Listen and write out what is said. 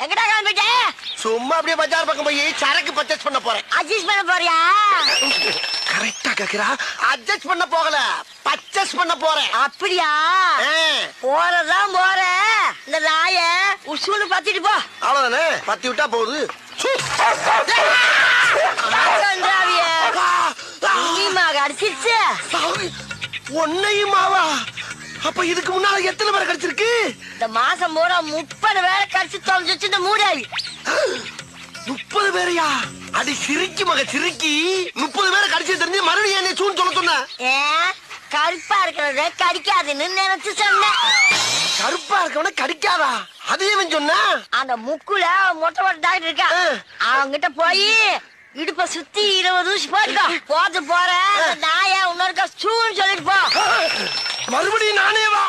எங்கடா கிளம்பிட்ட? சும்மா அப்படியே பஜார் பக்கம் போய் சரக்கு பர்ச்சேஸ் பண்ண போறேன். அட்ஜஸ்ட் பண்ண போறியா? கரெக்டா கேக்குறா. அட்ஜஸ்ட் பண்ண போகல, பர்ச்சேஸ் பண்ண போறேன். அப்படியா? போறதான் போற. இந்த நாய உசூலு பத்திட்டு போ. அவ்வளவுதானே, பத்தி விட்டா போகுது. அடிச்சிருச்சு ஒன்னையுமாவா? அப்ப இதுக்கு முன்னால எத்தனை பேரை கடிச்சிருக்கு? இந்த மாசம் பூரா 30 பேரை கடிச்சு தொலைஞ்சிச்சு இந்த மூடாவி. 30 பேரையா? அடி சிரிக்கி மக சிரிக்கி. 30 பேரை கடிச்சு தெரிஞ்சு மறுபடியும் என்ன சூன்னு சொல்ல சொன்ன? கருப்பா இருக்கிறத கடிக்காதுன்னு நினைச்சு சொன்னேன். கருப்பா இருக்கவன கடிக்காதா? அது ஏன் சொன்ன? அந்த முக்குல மொட்டை மொட்டை டாக்டர் இருக்கா, அவங்கிட்ட போய் இடுப்ப சுத்தி 20 ஊசி போட்டு போற நாய இன்னொருக்கா சூன்னு சொல்லிட்டு போ. மறுபடியும் நானே வா.